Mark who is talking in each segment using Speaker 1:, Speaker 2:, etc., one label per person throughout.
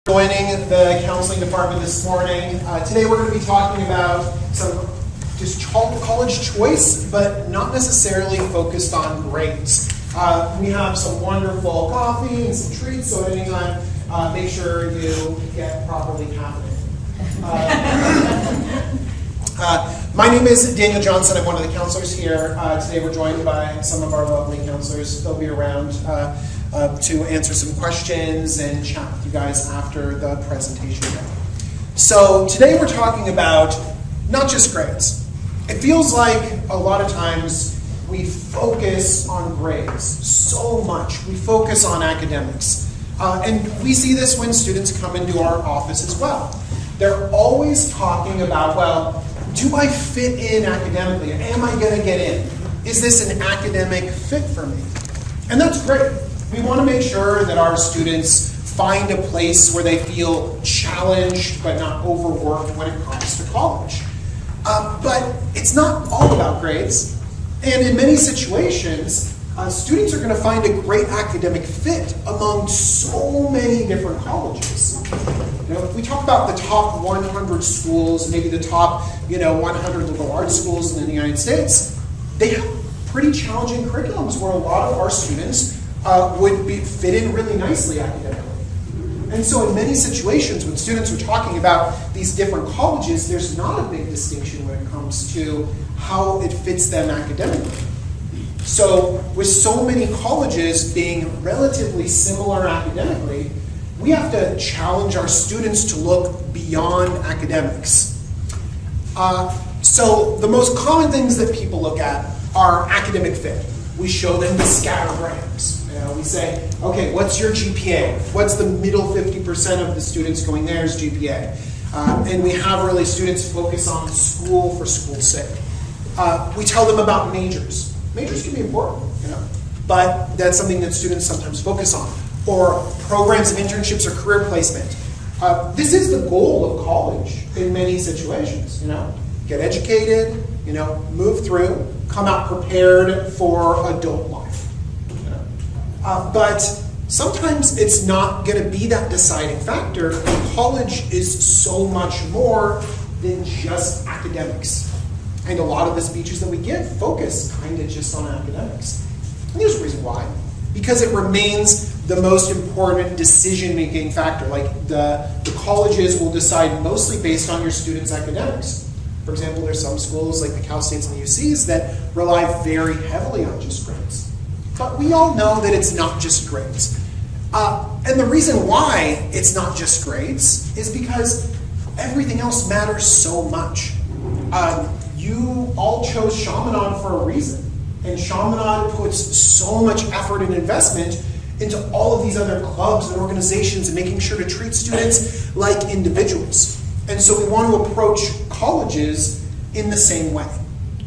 Speaker 1: Joining the counseling department this morning. Today we're going to be talking about some just college choice, but not necessarily focused on grades. We have some wonderful coffee and some treats, so at any time, make sure you get properly caffeinated. My name is Daniel Johnson. I'm one of the counselors here. Today we're joined by some of our lovely counselors. They'll be around to answer some questions and chat with you guys after the presentation. So today we're talking about not just grades. It feels like a lot of times we focus on grades so much. We focus on academics. And we see this when students come into our office as well. They're always talking about, well, do I fit in academically? Am I going to get in? Is this an academic fit for me? And that's great. We want to make sure that our students find a place where they feel challenged but not overworked when it comes to college. But it's not all about grades. And in many situations, students are going to find a great academic fit among so many different colleges. You know, if we talk about the top 100 schools, maybe the top 100 liberal arts schools in the United States, they have pretty challenging curriculums where a lot of our students would fit in really nicely academically. And so in many situations when students are talking about these different colleges, there's not a big distinction when it comes to how it fits them academically. So with so many colleges being relatively similar academically, we have to challenge our students to look beyond academics. So the most common things that people look at are academic fit. We show them the scattergrams. We say, okay, what's your GPA? What's the middle 50% of the students going there's GPA? And we have really students focus on school for school's sake. We tell them about majors. Majors can be important, but that's something that students sometimes focus on. Or programs of internships or career placement. This is the goal of college in many situations, Get educated, move through, come out prepared for adult life. But sometimes it's not going to be that deciding factor. College is so much more than just academics. And a lot of the speeches that we give focus kind of just on academics. And there's a reason why. Because it remains the most important decision-making factor. Like the colleges will decide mostly based on your students' academics. For example, there's some schools like the Cal States and the UCs that rely very heavily on just grades. But we all know that it's not just grades. And the reason why it's not just grades is because everything else matters so much. You all chose Chaminade for a reason. And Chaminade puts so much effort and investment into all of these other clubs and organizations and making sure to treat students like individuals. And so we want to approach colleges in the same way.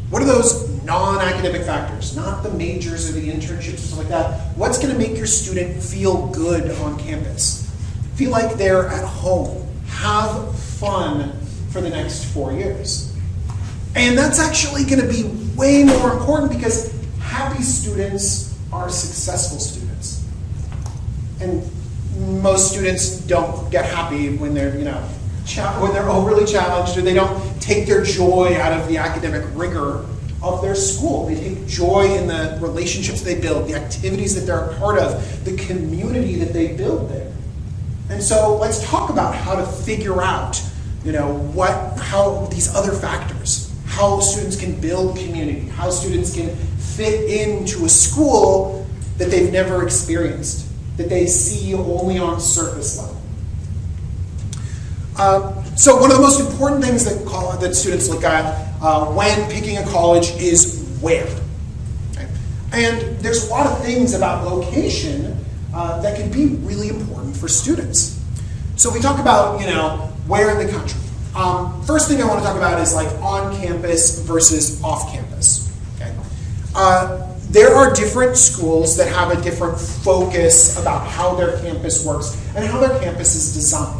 Speaker 1: What are those non-academic factors? Not the majors or the internships or stuff like that. What's going to make your student feel good on campus? Feel like they're at home. Have fun for the next 4 years. And that's actually going to be way more important because happy students are successful students. And most students don't get happy when they're, when they're overly challenged, or they don't take their joy out of the academic rigor of their school. They take joy in the relationships they build, the activities that they're a part of, the community that they build there. And so let's talk about how to figure out, how these other factors, how students can build community, how students can fit into a school that they've never experienced, that they see only on surface level. So one of the most important things that students look at when picking a college is where. Okay? And there's a lot of things about location that can be really important for students. So if we talk about, where in the country, first thing I want to talk about is like on campus versus off campus. Okay? There are different schools that have a different focus about how their campus works and how their campus is designed.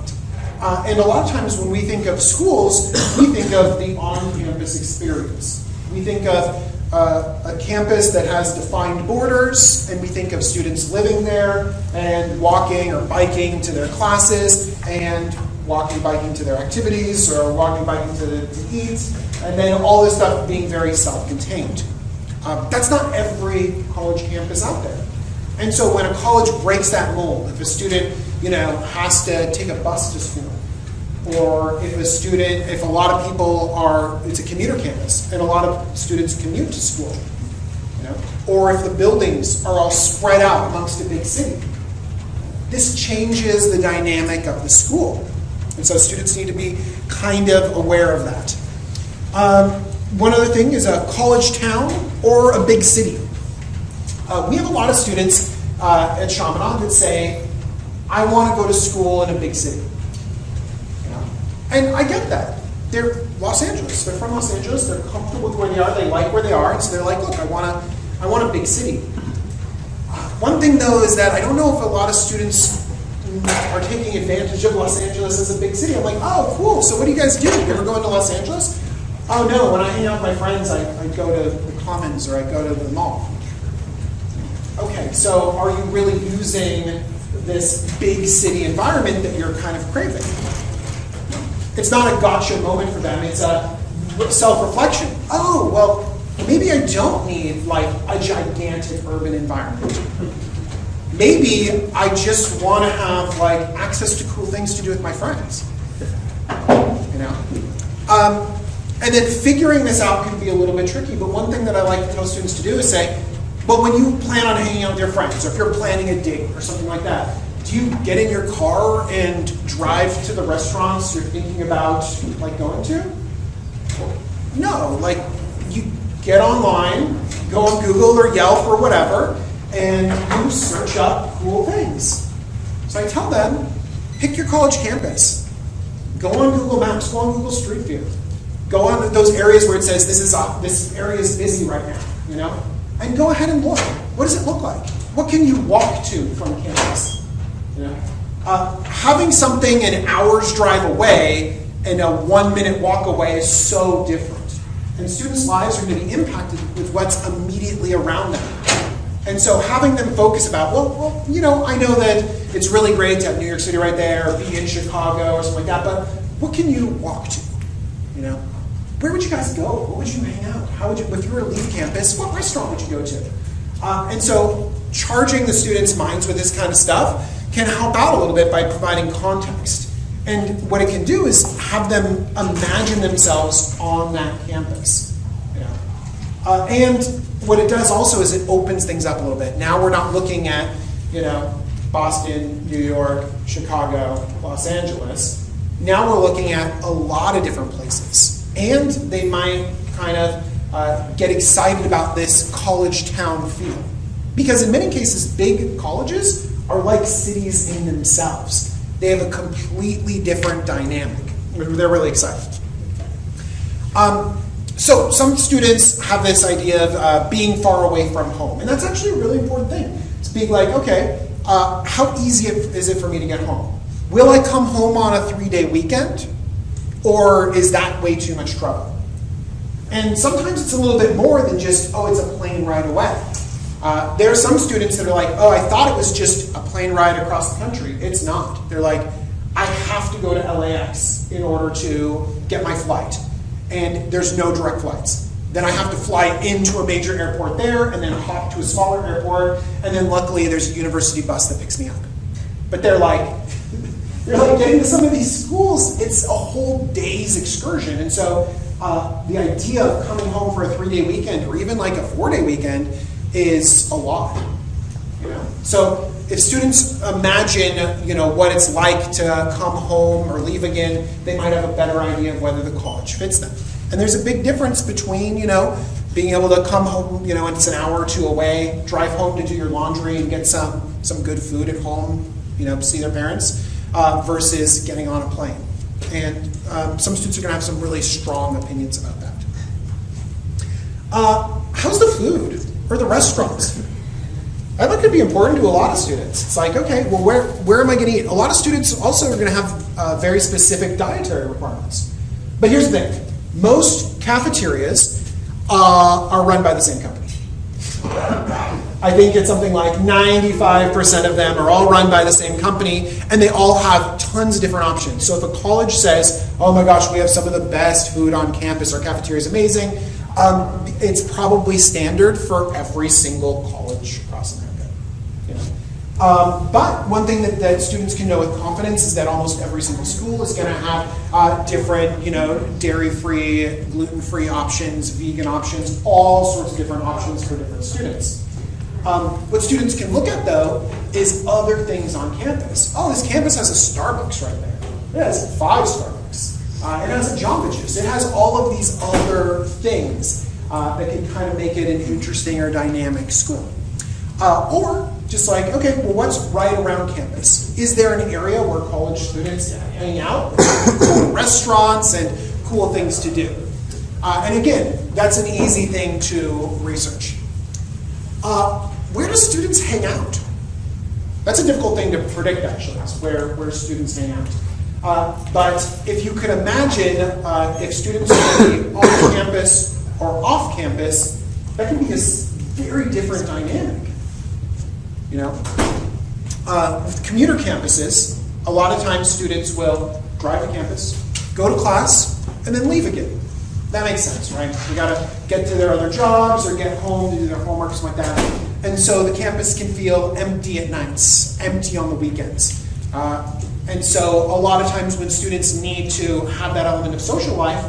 Speaker 1: And a lot of times when we think of schools, we think of the on-campus experience. We think of a campus that has defined borders, and we think of students living there and walking or biking to their classes and walking, biking to their activities, or walking, biking to eat, and then all this stuff being very self-contained. That's not every college campus out there. And so when a college breaks that mold, if a student, has to take a bus to school, or if a lot of people it's a commuter campus, and a lot of students commute to school, or if the buildings are all spread out amongst a big city, this changes the dynamic of the school. And so students need to be kind of aware of that. One other thing is a college town or a big city. We have a lot of students at Chaminade that say, I want to go to school in a big city. And I get that. They're Los Angeles. They're from Los Angeles. They're comfortable with where they are. They like where they are. And so they're like, look, I want a big city. One thing, though, is that I don't know if a lot of students are taking advantage of Los Angeles as a big city. I'm like, oh, cool. So what do you guys do? You ever go into Los Angeles? Oh, no. When I hang out with my friends, I go to the Commons or I go to the mall. Okay, so are you really using this big city environment that you're kind of craving? It's not a gotcha moment for them. It's a self-reflection. Oh, well, maybe I don't need like a gigantic urban environment. Maybe I just want to have like access to cool things to do with my friends. And then figuring this out can be a little bit tricky, but one thing that I like to tell students to do is say, well, when you plan on hanging out with your friends, or if you're planning a date or something like that, do you get in your car and drive to the restaurants you're thinking about like going to? No, like you get online, go on Google or Yelp or whatever, and you search up cool things. So I tell them, pick your college campus. Go on Google Maps, go on Google Street View. Go on those areas where it says this area is busy right now, and go ahead and look. What does it look like? What can you walk to from campus? Having something an hour's drive away and a 1-minute walk away is so different. And students' lives are going to be impacted with what's immediately around them. And so having them focus about, well, I know that it's really great to have New York City right there, or be in Chicago or something like that, but what can you walk to? Where would you guys go? What would you hang out? If you were to leave campus, what restaurant would you go to? And so charging the students' minds with this kind of stuff can help out a little bit by providing context. And what it can do is have them imagine themselves on that campus. And what it does also is it opens things up a little bit. Now we're not looking at, Boston, New York, Chicago, Los Angeles. Now we're looking at a lot of different places. And they might kind of get excited about this college town feel. Because in many cases, big colleges are like cities in themselves. They have a completely different dynamic. They're really excited. So some students have this idea of being far away from home. And that's actually a really important thing. It's being like, okay, how easy is it for me to get home? Will I come home on a 3-day weekend? Or is that way too much trouble? And sometimes it's a little bit more than just, it's a plane ride away. There are some students that are like, I thought it was just a plane ride across the country. It's not. They're like, I have to go to LAX in order to get my flight. And there's no direct flights. Then I have to fly into a major airport there and then hop to a smaller airport. And then luckily there's a university bus that picks me up. But they're like getting to some of these schools, it's a whole day's excursion. And so the idea of coming home for a 3-day weekend or even like a 4-day weekend is a lot. So if students imagine what it's like to come home or leave again, they might have a better idea of whether the college fits them. And there's a big difference between being able to come home, and it's an hour or two away, drive home to do your laundry and get some good food at home, see their parents, versus getting on a plane. And some students are going to have some really strong opinions about that. How's the food or the restaurants? I think it could be important to a lot of students. It's like, okay, well, where am I going to eat? A lot of students also are going to have very specific dietary requirements. But here's the thing. Most cafeterias are run by the same company. I think it's something like 95% of them are all run by the same company, and they all have tons of different options. So if a college says, oh my gosh, we have some of the best food on campus, our cafeteria is amazing, it's probably standard for every single college across America. You know? But one thing that students can know with confidence is that almost every single school is going to have different, dairy-free, gluten-free options, vegan options, all sorts of different options for different students. What students can look at, though, is other things on campus. Oh, this campus has a Starbucks right there. It has 5 Starbucks. It has a Jamba Juice. It has all of these other things that can kind of make it an interesting or dynamic school. Or just like, okay, well, what's right around campus? Is there an area where college students hang out, cool restaurants, and cool things to do? And again, that's an easy thing to research. Where do students hang out? That's a difficult thing to predict, actually, where students hang out. But if you could imagine if students would be on campus or off campus, that can be a very different dynamic. With commuter campuses, a lot of times students will drive to campus, go to class, and then leave again. That makes sense, right? They gotta get to their other jobs or get home to do their homework, something like that. And so the campus can feel empty at nights, empty on the weekends. And so a lot of times when students need to have that element of social life,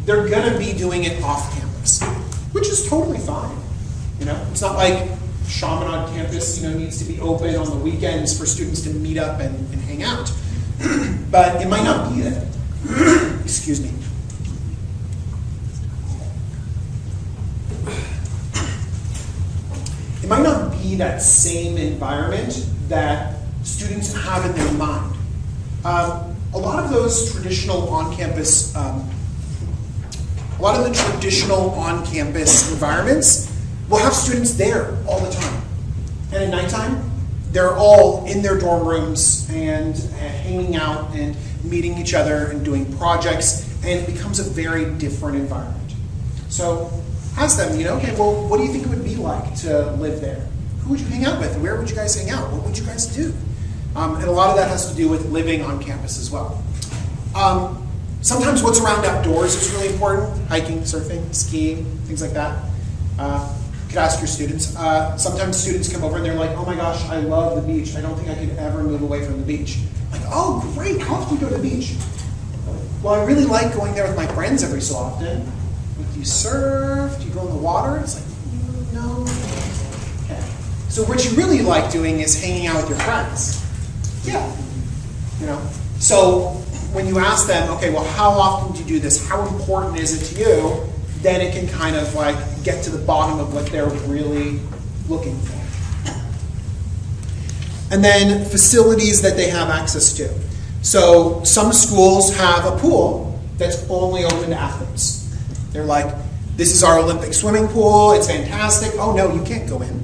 Speaker 1: they're gonna be doing it off campus, which is totally fine. It's not like Chaminade campus, needs to be open on the weekends for students to meet up and hang out. But it might not be that. Excuse me. It might not be that same environment that students have in their mind. A lot of those traditional on-campus, environments will have students there all the time. And at nighttime, they're all in their dorm rooms and hanging out and meeting each other and doing projects, and it becomes a very different environment. So ask them, okay, well, what do you think it would be like to live there? Who would you hang out with? Where would you guys hang out? What would you guys do? And a lot of that has to do with living on campus as well. Sometimes what's around outdoors is really important. Hiking, surfing, skiing, things like that. You could ask your students. Sometimes students come over and they're like, oh my gosh, I love the beach. I don't think I could ever move away from the beach. Like, oh, great, how often do you go to the beach? Well, I really like going there with my friends every so often. Do you surf? Do you go in the water? It's like, no. Okay. So what you really like doing is hanging out with your friends. Yeah. So when you ask them, okay, well, how often do you do this? How important is it to you? Then it can kind of like get to the bottom of what they're really looking for. And then facilities that they have access to. So some schools have a pool that's only open to athletes. They're like, this is our Olympic swimming pool, it's fantastic. Oh no, you can't go in.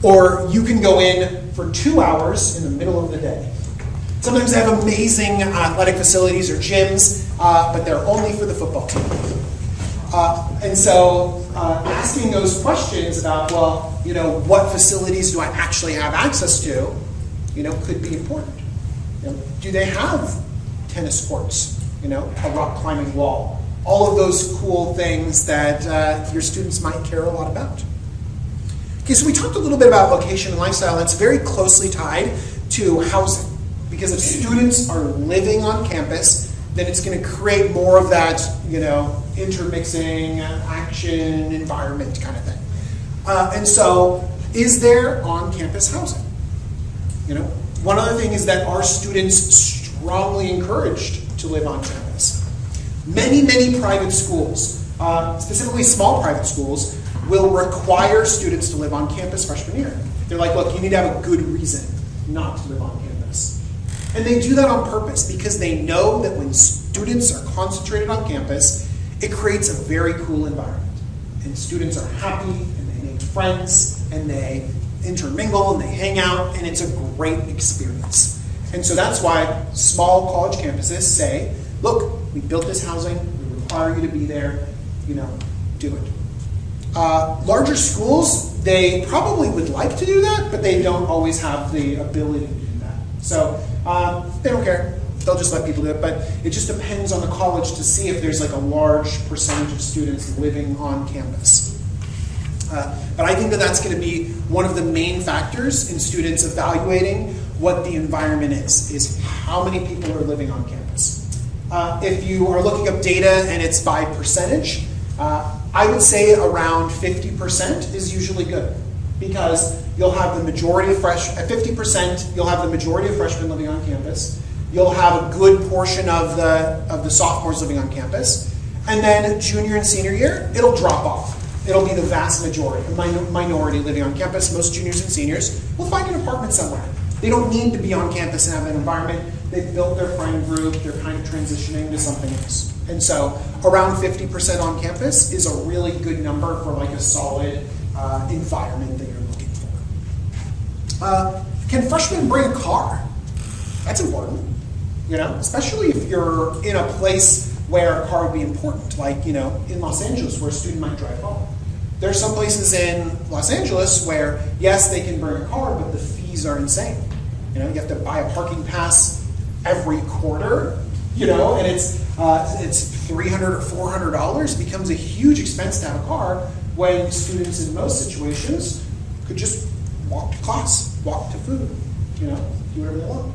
Speaker 1: Or you can go in for 2 hours in the middle of the day. Sometimes they have amazing athletic facilities or gyms, but they're only for the football team. And so asking those questions about, well, what facilities do I actually have access to, could be important. Do they have tennis courts, a rock climbing wall? All of those cool things that your students might care a lot about. Okay, so we talked a little bit about location and lifestyle, and it's very closely tied to housing. Because if students are living on campus, then it's going to create more of that, intermixing, action, environment kind of thing. And so, is there on-campus housing? One other thing is that our students strongly encouraged to live on campus. Many, many private schools, specifically small private schools, will require students to live on campus freshman year. They're like, look, you need to have a good reason not to live on campus. And they do that on purpose because they know that when students are concentrated on campus, it creates a very cool environment. And students are happy, and they make friends, and they intermingle, and they hang out, and it's a great experience. And so that's why small college campuses say, look, we built this housing, we require you to be there, do it. Larger schools, they probably would like to do that, but they don't always have the ability to do that. So they don't care. They'll just let people do it, but it just depends on the college to see if there's like a large percentage of students living on campus. But I think that that's going to be one of the main factors in students evaluating what the environment is how many people are living on campus. If you are looking up data and it's by percentage, I would say around 50% is usually good, because you'll have the majority of at 50%, you'll have the majority of freshmen living on campus. You'll have a good portion of the sophomores living on campus, and then junior and senior year, it'll drop off. It'll be the vast majority, a minority living on campus. Most juniors and seniors will find an apartment somewhere. They don't need to be on campus and have an environment. They've built their friend group. They're kind of transitioning to something else. And so around 50% on campus is a really good number for like a solid environment that you're looking for. Can freshmen bring a car? That's important, especially if you're in a place where a car would be important, like, in Los Angeles, where a student might drive home. There are some places in Los Angeles where, yes, they can bring a car, but the fees are insane. You have to buy a parking pass every quarter, and it's $300 or $400. It becomes a huge expense to have a car when students in most situations could just walk to class, walk to food, do whatever they want.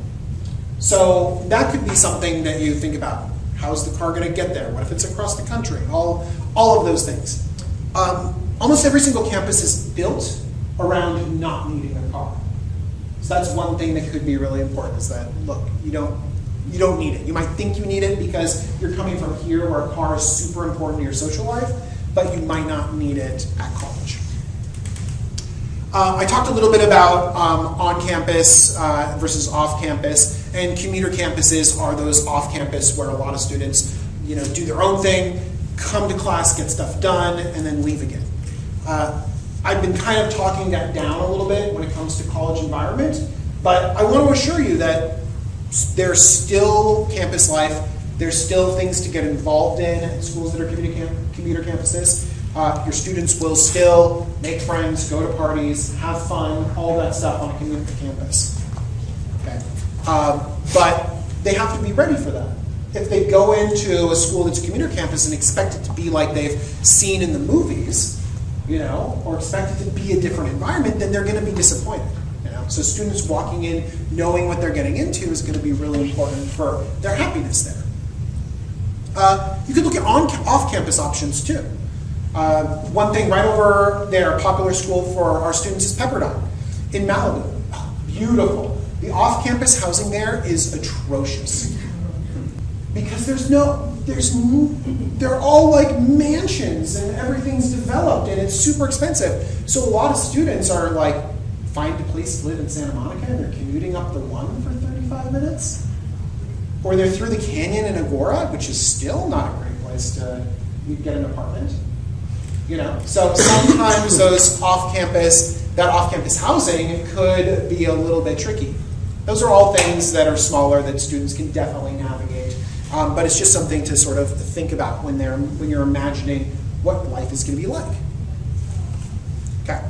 Speaker 1: So that could be something that you think about. How's the car going to get there? What if it's across the country? All of those things. Almost every single campus is built around not needing a car. So that's one thing that could be really important, is that, look, you don't need it. You might think you need it because you're coming from here where a car is super important to your social life, but you might not need it at college. I talked a little bit about on-campus versus off-campus, and commuter campuses are those off-campus where a lot of students, do their own thing, come to class, get stuff done, and then leave again. I've been kind of talking that down a little bit when it comes to college environment, but I want to assure you that there's still campus life. There's still things to get involved in schools that are commuter campuses. Your students will still make friends, go to parties, have fun, all that stuff on a commuter campus. Okay. But they have to be ready for that. If they go into a school that's a commuter campus and expect it to be like they've seen in the movies, or expect it to be a different environment, then they're going to be disappointed. So students walking in, knowing what they're getting into is going to be really important for their happiness there. You could look at off-campus options too. One thing right over there, a popular school for our students is Pepperdine in Malibu. Oh, beautiful. The off-campus housing there is atrocious. Because they're all like mansions and everything's developed and it's super expensive. So a lot of students are like, find a place to live in Santa Monica and they're commuting up the 1 for 35 minutes. Or they're through the canyon in Agoura, which is still not a great place to get an apartment. So sometimes that off-campus housing could be a little bit tricky. Those are all things that are smaller that students can definitely navigate. But it's just something to sort of think about when you're imagining what life is going to be like. Okay.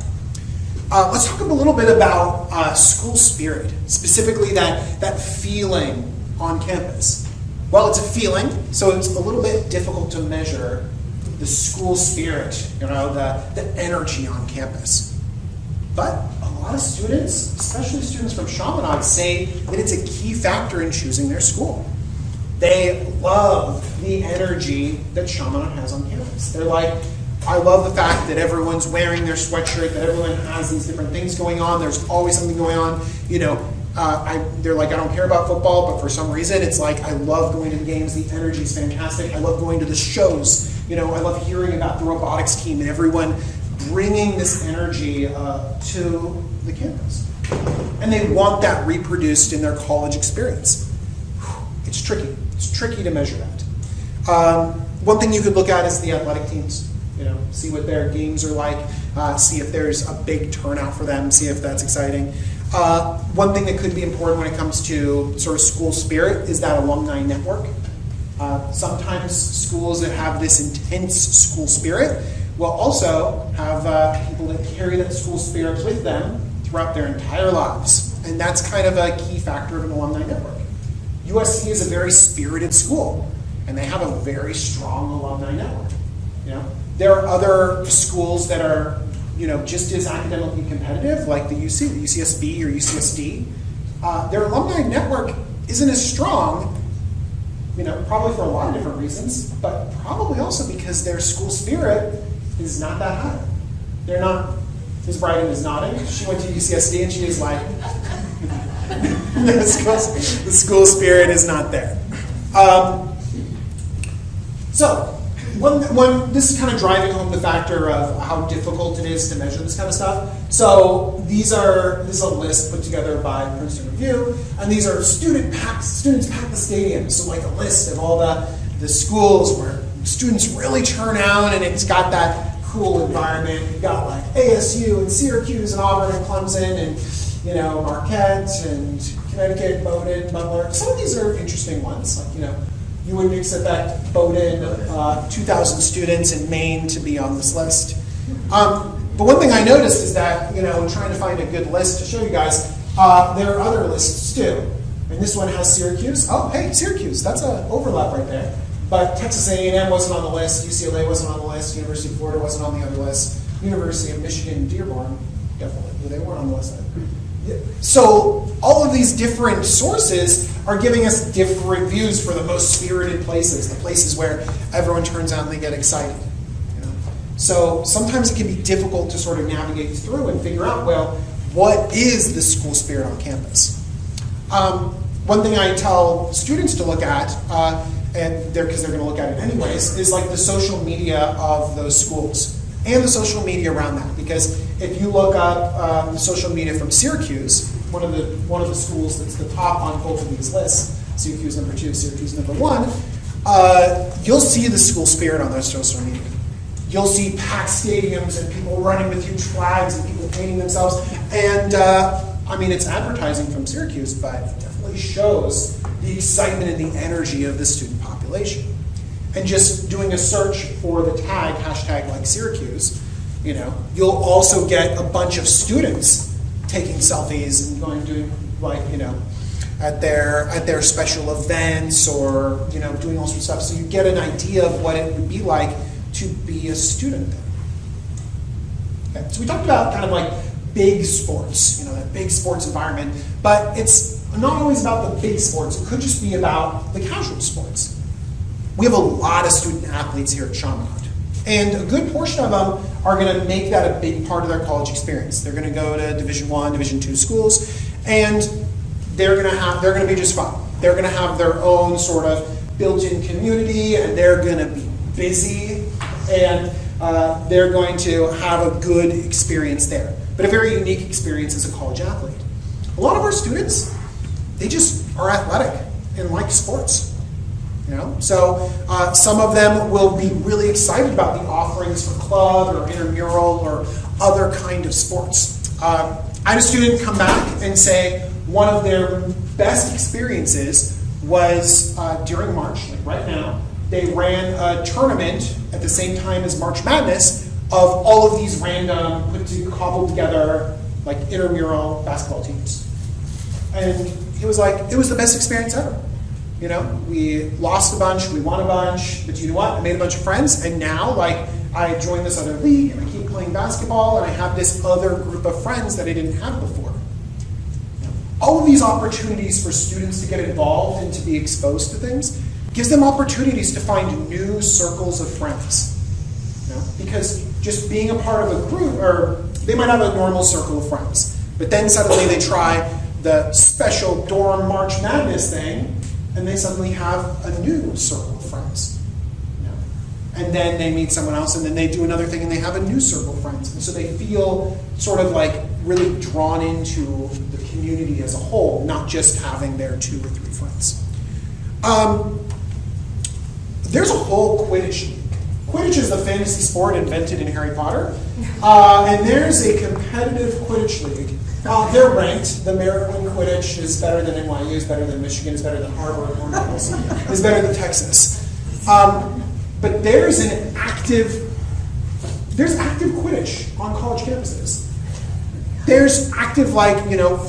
Speaker 1: Let's talk a little bit about school spirit, specifically that feeling on campus. Well, it's a feeling, so it's a little bit difficult to measure the school spirit, the energy on campus. But a lot of students, especially students from Chaminade, say that it's a key factor in choosing their school. They love the energy that Chaminade has on campus. They're like, I love the fact that everyone's wearing their sweatshirt, that everyone has these different things going on. There's always something going on. They're like, I don't care about football, but for some reason, it's like, I love going to the games. The energy is fantastic. I love going to the shows. I love hearing about the robotics team and everyone bringing this energy to the campus. And they want that reproduced in their college experience. It's tricky. It's tricky to measure that. One thing you could look at is the athletic teams. See what their games are like, see if there's a big turnout for them, see if that's exciting. One thing that could be important when it comes to sort of school spirit is that alumni network. Sometimes schools that have this intense school spirit will also have people that carry that school spirit with them throughout their entire lives. And that's kind of a key factor of an alumni network. USC is a very spirited school, and they have a very strong alumni network. You know, there are other schools that are, you know, just as academically competitive, like the UCSB or UCSD. Their alumni network isn't as strong, you know, probably for a lot of different reasons, but probably also because their school spirit is not that high. They're not. Ms. Bryden is nodding. She went to UCSD and she is like, the school spirit is not there. So, this is kind of driving home the factor of how difficult it is to measure this kind of stuff. So this is a list put together by Princeton Review, and these are students pack the stadium. So like a list of all the schools where students really turn out, and it's got that cool environment. You've got like ASU and Syracuse and Auburn and Clemson and, you know, Marquette and Connecticut, Bowdoin, Butler. Some of these are interesting ones. Like, you know, you wouldn't expect Bowdoin, 2,000 students in Maine to be on this list. But one thing I noticed is that, you know, in trying to find a good list to show you guys, there are other lists too. And this one has Syracuse. Oh, hey, Syracuse. That's an overlap right there. But Texas A&M wasn't on the list, UCLA wasn't on the list, University of Florida wasn't on the other list, University of Michigan, Dearborn, definitely, they weren't on the list. So all of these different sources are giving us different views for the most spirited places, the places where everyone turns out and they get excited. You know? So sometimes it can be difficult to sort of navigate through and figure out, well, what is the school spirit on campus? One thing I tell students to look at, and because they're going to look at it anyways, is like the social media of those schools and the social media around that. Because if you look up the social media from Syracuse, one of the schools that's the top on both of these lists, Syracuse number 2, Syracuse number 1, you'll see the school spirit on their social media. You'll see packed stadiums and people running with huge flags and people painting themselves. And I mean, it's advertising from Syracuse, but it definitely shows the excitement and the energy of the student population. And just doing a search for the tag, hashtag like Syracuse, you know, you'll also get a bunch of students taking selfies and doing like, you know, at their special events or, you know, doing all sorts of stuff. So you get an idea of what it would be like to be a student there. Okay, so we talked about kind of like big sports, you know, that big sports environment, but it's not always about the big sports. It could just be about the casual sports. We have a lot of student athletes here at Chaminade, and a good portion of them are going to make that a big part of their college experience. They're going to go to Division I, Division II schools, and they're going to be just fine. They're going to have their own sort of built-in community, and they're going to be busy, and they're going to have a good experience there, but a very unique experience as a college athlete. A lot of our students, they just are athletic and like sports. You know? So some of them will be really excited about the offerings for club or intramural or other kind of sports. I had a student come back and say one of their best experiences was during March, like right now. They ran a tournament at the same time as March Madness of all of these random, cobbled together, like intramural basketball teams. And he was like, it was the best experience ever. You know, we lost a bunch, we won a bunch, but you know what? I made a bunch of friends, and now, like, I joined this other league, and I keep playing basketball, and I have this other group of friends that I didn't have before. All of these opportunities for students to get involved and to be exposed to things gives them opportunities to find new circles of friends. You know? Because just being a part of a group, or they might have a normal circle of friends, but then suddenly they try the special dorm March Madness thing, and they suddenly have a new circle of friends. You know? And then they meet someone else, and then they do another thing, and they have a new circle of friends. And so they feel sort of like really drawn into the community as a whole, not just having their 2 or 3 friends. There's a whole Quidditch league. Quidditch is the fantasy sport invented in Harry Potter. And there's a competitive Quidditch league. They're ranked. The Maryland Quidditch is better than NYU, is better than Michigan, is better than Harvard, is better than Texas. But there's There's active Quidditch on college campuses. There's active,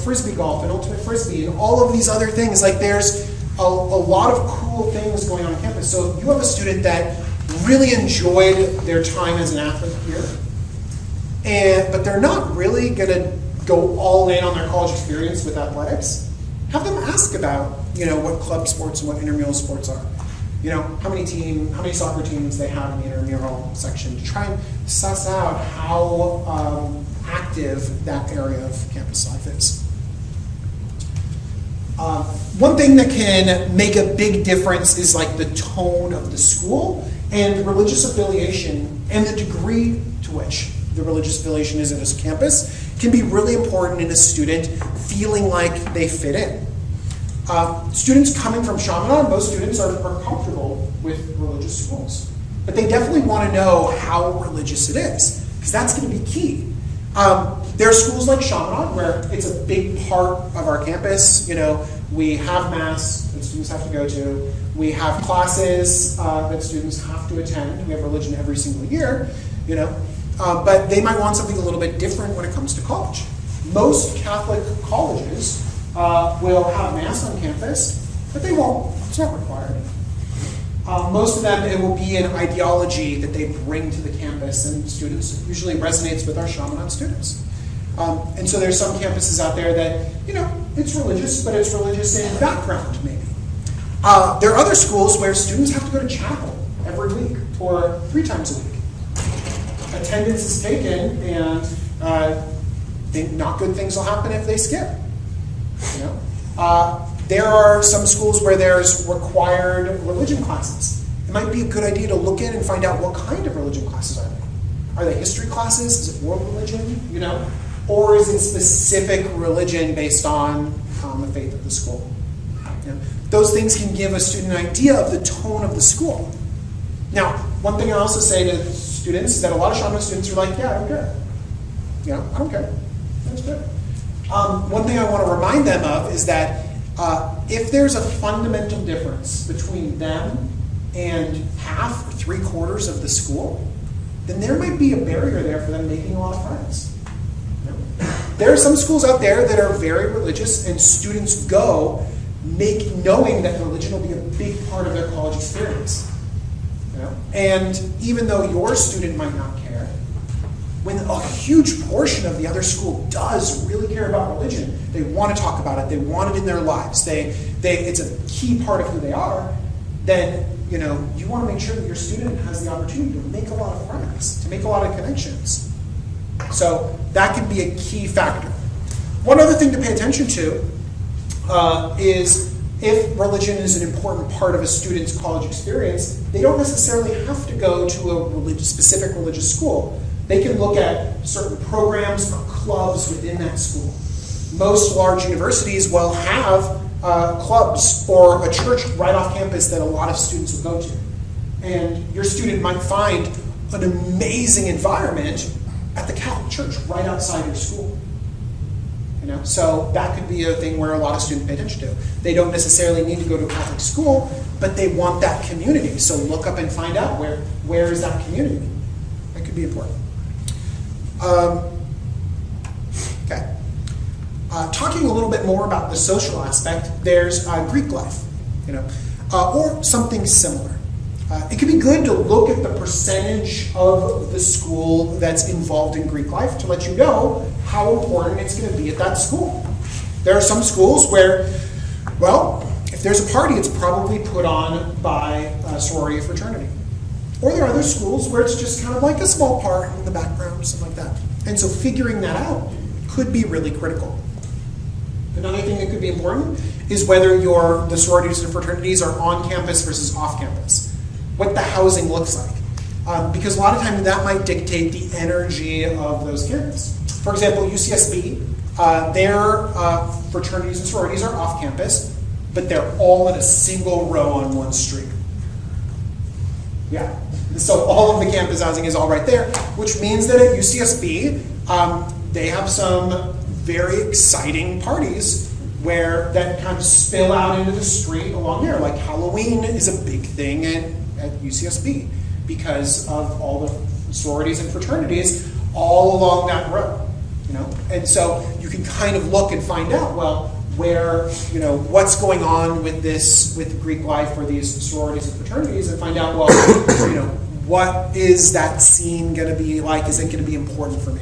Speaker 1: frisbee golf and ultimate frisbee and all of these other things. Like, there's a lot of cool things going on campus. So if you have a student that really enjoyed their time as an athlete here, but they're not really going to go all in on their college experience with athletics, have them ask about, what club sports and what intramural sports are. How many soccer teams they have in the intramural section, to try and suss out how active that area of campus life is. One thing that can make a big difference is like the tone of the school and religious affiliation, and the degree to which the religious affiliation is at a campus can be really important in a student feeling like they fit in. Students coming from Chaminade, most students are comfortable with religious schools, but they definitely want to know how religious it is, because that's going to be key. There are schools like Chaminade where it's a big part of our campus. We have mass that students have to go to. We have classes that students have to attend. We have religion every single year, but they might want something a little bit different when it comes to college. Most Catholic colleges will have mass on campus, but they won't. It's not required. Most of them, it will be an ideology that they bring to the campus, and students usually resonates with our Chaminade students. And so there's some campuses out there that, it's religious, but it's religious in background, maybe. There are other schools where students have to go to chapel every week or 3 times a week. Attendance is taken, and not good things will happen if they skip. There are some schools where there's required religion classes. It might be a good idea to look in and find out what kind of religion classes are they. Are they history classes? Is it world religion? Or is it specific religion based on the faith of the school? Those things can give a student an idea of the tone of the school. Now, one thing I also say to students is that a lot of Chaminade students are like, yeah, I don't care. I don't care. That's good. One thing I want to remind them of is that if there's a fundamental difference between them and half or 3/4 of the school, then there might be a barrier there for them making a lot of friends. There are some schools out there that are very religious, and students go knowing that religion will be a big part of their college experience. And even though your student might not care, when a huge portion of the other school does really care about religion, they want to talk about it, they want it in their lives, it's a key part of who they are, then you want to make sure that your student has the opportunity to make a lot of friends, to make a lot of connections. So that can be a key factor. One other thing to pay attention to is if religion is an important part of a student's college experience, they don't necessarily have to go to a specific religious school. They can look at certain programs or clubs within that school. Most large universities will have clubs or a church right off campus that a lot of students will go to. And your student might find an amazing environment at the Catholic Church right outside your school. So that could be a thing where a lot of students pay attention to. They don't necessarily need to go to a Catholic school, but they want that community. So look up and find out where is that community. That could be important. Okay. Talking a little bit more about the social aspect, there's Greek life, or something similar. It can be good to look at the percentage of the school that's involved in Greek life to let you know how important it's going to be at that school. There are some schools where, if there's a party, it's probably put on by a sorority or fraternity. Or there are other schools where it's just kind of like a small part in the background, something like that. And so figuring that out could be really critical. Another thing that could be important is whether the sororities and fraternities are on campus versus off campus. What the housing looks like. Because a lot of times that might dictate the energy of those campuses. For example, UCSB, their fraternities and sororities are off campus, but they're all in a single row on one street. Yeah. So all of the campus housing is all right there, which means that at UCSB, they have some very exciting parties that kind of spill out into the street along there. Like Halloween is a big thing at UCSB because of all the sororities and fraternities all along that road, you know? And so you can kind of look and find out, well, where, you know, what's going on with this, with Greek life or these sororities and fraternities, and find out, well, you know, what is that scene going to be like? Is it going to be important for me?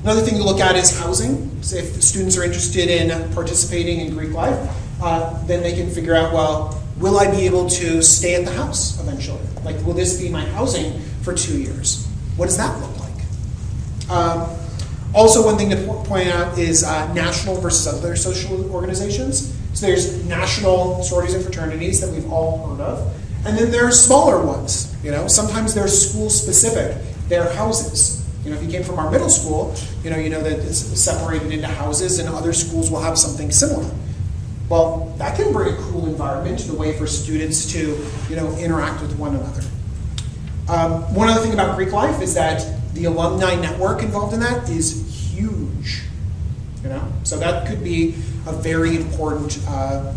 Speaker 1: Another thing to look at is housing. So if students are interested in participating in Greek life, then they can figure out, well, will I be able to stay at the house eventually? Like, will this be my housing for 2 years? What does that look like? Also, one thing to point out is national versus other social organizations. So there's national sororities and fraternities that we've all heard of. And then there are smaller ones. You know, sometimes they're school specific. They're houses. You know, if you came from our middle school, you know that it's separated into houses, and other schools will have something similar. Well, that can bring a cool environment and a way for students to, you know, interact with one another. One other thing about Greek life is that the alumni network involved in that is huge. You know, so that could be a very important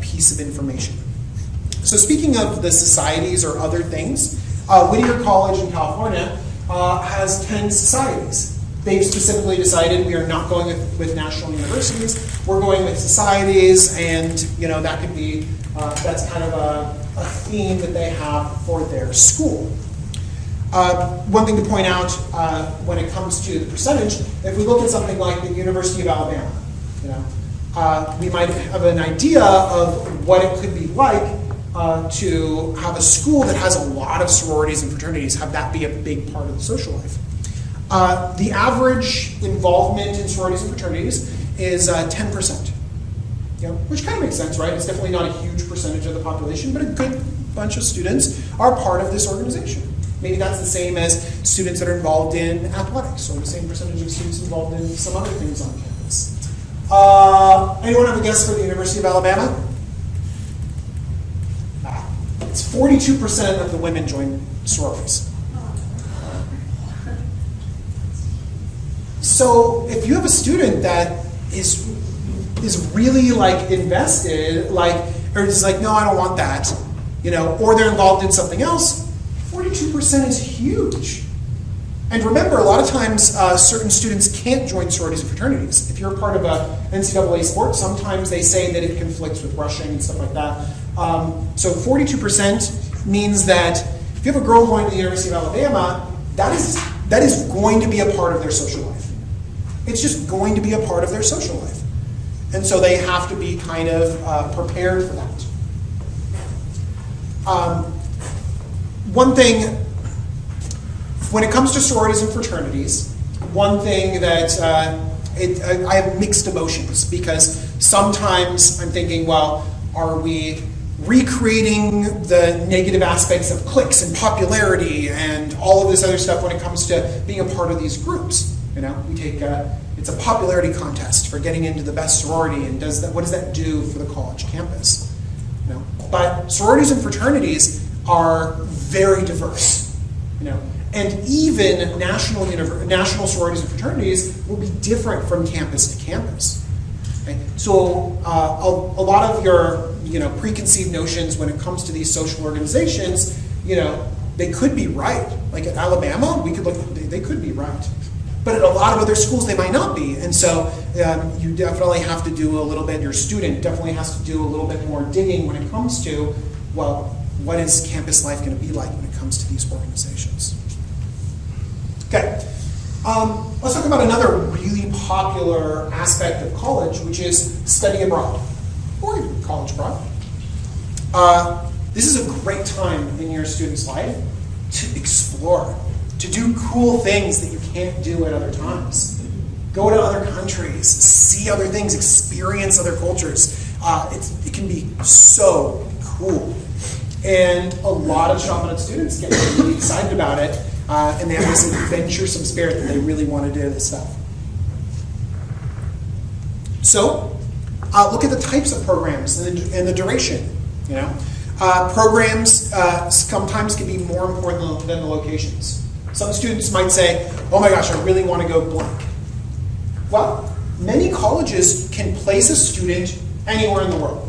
Speaker 1: piece of information. So speaking of the societies or other things, Whittier College in California has 10 societies. They've specifically decided we are not going with national universities. We're going with societies, and you know that could be that's kind of a theme that they have for their school. One thing to point out when it comes to the percentage, if we look at something like the University of Alabama, you know, we might have an idea of what it could be like to have a school that has a lot of sororities and fraternities, have that be a big part of the social life. The average involvement in sororities and fraternities is 10%, you know, which kind of makes sense, right? It's definitely not a huge percentage of the population, but a good bunch of students are part of this organization. Maybe that's the same as students that are involved in athletics, or the same percentage of students involved in some other things on campus. Anyone have a guess for the University of Alabama? It's 42% of the women join sororities. So if you have a student that is really like invested, like, or is like, no, I don't want that, you know, or they're involved in something else, 42% is huge. And remember, a lot of times certain students can't join sororities and fraternities. If you're part of a NCAA sport, sometimes they say that it conflicts with rushing and stuff like that. So 42% means that if you have a girl going to the University of Alabama, that is going to be a part of their social life. It's just going to be a part of their social life. And so they have to be kind of prepared for that. One thing, when it comes to sororities and fraternities, one thing that I have mixed emotions, because sometimes I'm thinking, well, are we recreating the negative aspects of cliques and popularity and all of this other stuff when it comes to being a part of these groups? You know, we take it's a popularity contest for getting into the best sorority, and what does that do for the college campus? You know, but sororities and fraternities are very diverse. You know, and even national sororities and fraternities will be different from campus to campus. Okay? So a lot of your preconceived notions when it comes to these social organizations, they could be right. Like at Alabama, they could be right. But at a lot of other schools, they might not be. And so you definitely have to do a little bit, your student definitely has to do a little bit more digging when it comes to, well, what is campus life going to be like when it comes to these organizations? Okay, let's talk about another really popular aspect of college, which is study abroad, or even college abroad. This is a great time in your student's life to explore, to do cool things that you can't do at other times. Go to other countries, see other things, experience other cultures. It can be so cool. And a lot of Chaminade students get really excited about it, and they have this adventuresome spirit that they really want to do this stuff. So, look at the types of programs and the duration. Programs sometimes can be more important than the locations. Some students might say, oh my gosh, I really want to go blank. Well, many colleges can place a student anywhere in the world.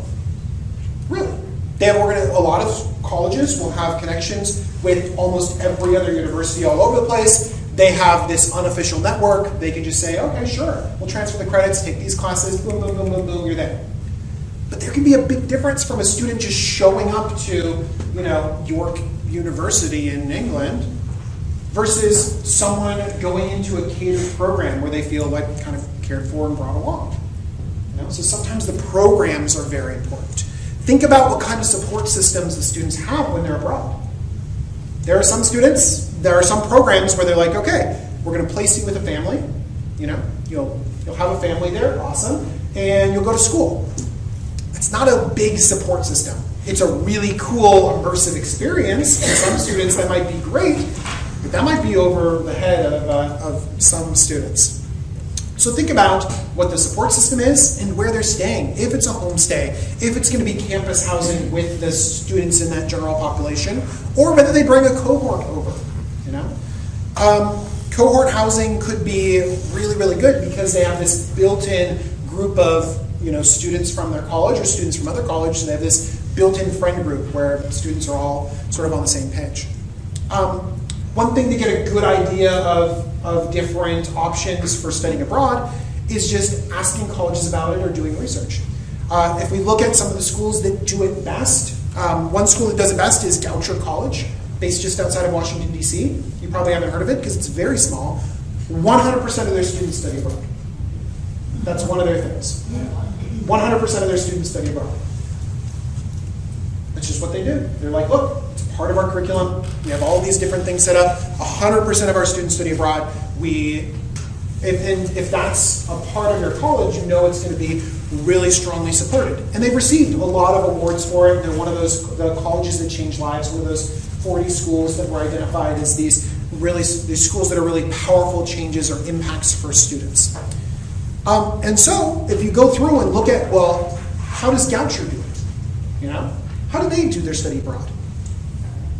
Speaker 1: Really. A lot of colleges will have connections with almost every other university all over the place. They have this unofficial network. They can just say, okay, sure, we'll transfer the credits, take these classes, boom, boom, boom, boom, boom, you're there. But there can be a big difference from a student just showing up to, York University in England versus someone going into a catered program where they feel like kind of cared for and brought along. So sometimes the programs are very important. Think about what kind of support systems the students have when they're abroad. There are some programs where they're like, okay, we're going to place you with a family. You'll have a family there, awesome, and you'll go to school. It's not a big support system. It's a really cool immersive experience. For some students that might be great, but that might be over the head of some students. So think about what the support system is and where they're staying. If it's a homestay, if it's going to be campus housing with the students in that general population, or whether they bring a cohort over. Cohort housing could be really, really good because they have this built-in group of students from their college or students from other colleges, and they have this built-in friend group where students are all sort of on the same page. One thing to get a good idea of different options for studying abroad is just asking colleges about it or doing research. If we look at some of the schools that do it best, one school that does it best is Goucher College, based just outside of Washington, D.C. You probably haven't heard of it because it's very small. 100% of their students study abroad. That's one of their things. 100% of their students study abroad. That's just what they do. They're like, look, it's part of our curriculum. We have all these different things set up. 100% of our students study abroad. If that's a part of your college, it's going to be really strongly supported. And they've received a lot of awards for it. They're one of the colleges that change lives, one of those 40 schools that were identified as these schools that are really powerful changes or impacts for students. And so, if you go through and look at, well, how does Goucher do it? How do they do their study abroad?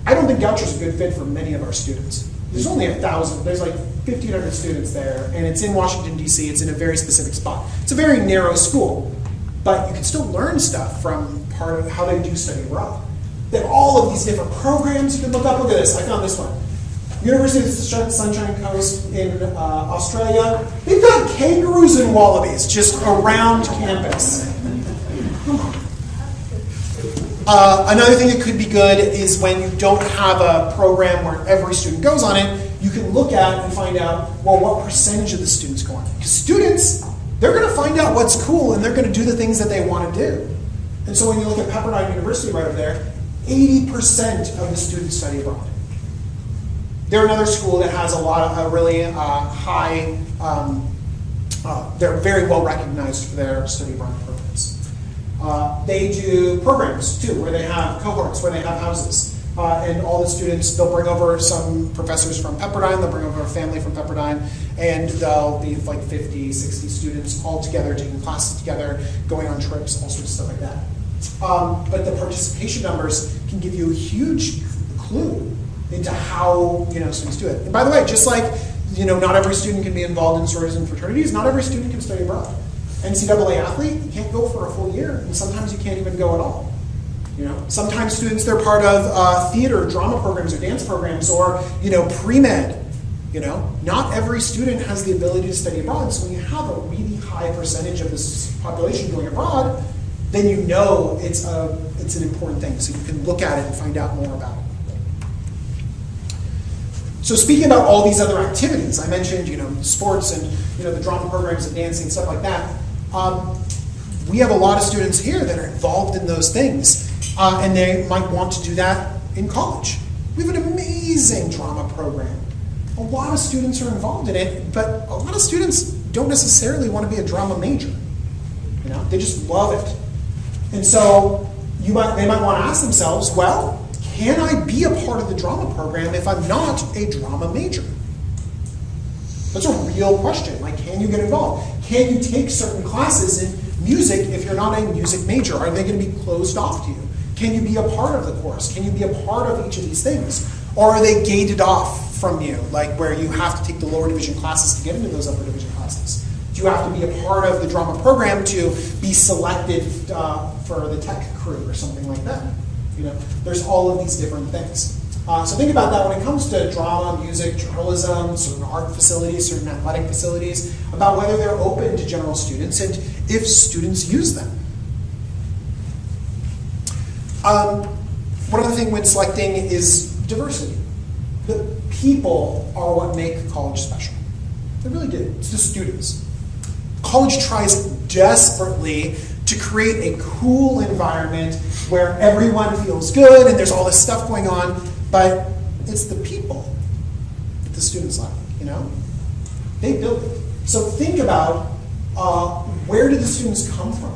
Speaker 1: I don't think Goucher's a good fit for many of our students. There's only 1,000. There's like 1,500 students there, and it's in Washington, D.C. It's in a very specific spot. It's a very narrow school, but you can still learn stuff from part of how they do study abroad. They have all of these different programs you can look up. Look at this. I found this one. University of the Sunshine Coast in Australia. They've got kangaroos and wallabies just around campus. Come on. Another thing that could be good is when you don't have a program where every student goes on it, you can look at and find out, well, what percentage of the students go on it. Because students, they're going to find out what's cool and they're going to do the things that they want to do. And so when you look at Pepperdine University right over there, 80% of the students study abroad. They're another school that has a lot of really high, they're very well recognized for their study abroad programs. They do programs too, where they have cohorts, where they have houses. And all the students, they'll bring over some professors from Pepperdine, they'll bring over a family from Pepperdine, and they'll be like 50, 60 students all together, taking classes together, going on trips, all sorts of stuff like that. But the participation numbers can give you a huge clue into how students do it. And by the way, just like not every student can be involved in sororities and fraternities, not every student can study abroad. NCAA athlete, you can't go for a full year, and sometimes you can't even go at all. Sometimes students, they're part of theater, drama programs, or dance programs, or pre-med. Not every student has the ability to study abroad. So when you have a really high percentage of this population going abroad, then it's an important thing. So you can look at it and find out more about it. So speaking about all these other activities, I mentioned sports and the drama programs and dancing and stuff like that. We have a lot of students here that are involved in those things, and they might want to do that in college. We have an amazing drama program. A lot of students are involved in it, but a lot of students don't necessarily want to be a drama major. They just love it. And so they might want to ask themselves, well, can I be a part of the drama program if I'm not a drama major? That's a real question. Can you get involved? Can you take certain classes in music if you're not a music major? Are they going to be closed off to you? Can you be a part of the course? Can you be a part of each of these things? Or are they gated off from you, where you have to take the lower division classes to get into those upper division classes? Do you have to be a part of the drama program to be selected for the tech crew or something like that? There's all of these different things. So think about that when it comes to drama, music, journalism, certain art facilities, certain athletic facilities, about whether they're open to general students and if students use them. One other thing when selecting is diversity. The people are what make college special. They really do. It's the students. College tries desperately to create a cool environment where everyone feels good and there's all this stuff going on, but it's the people that the students like, They build it. So think about where do the students come from,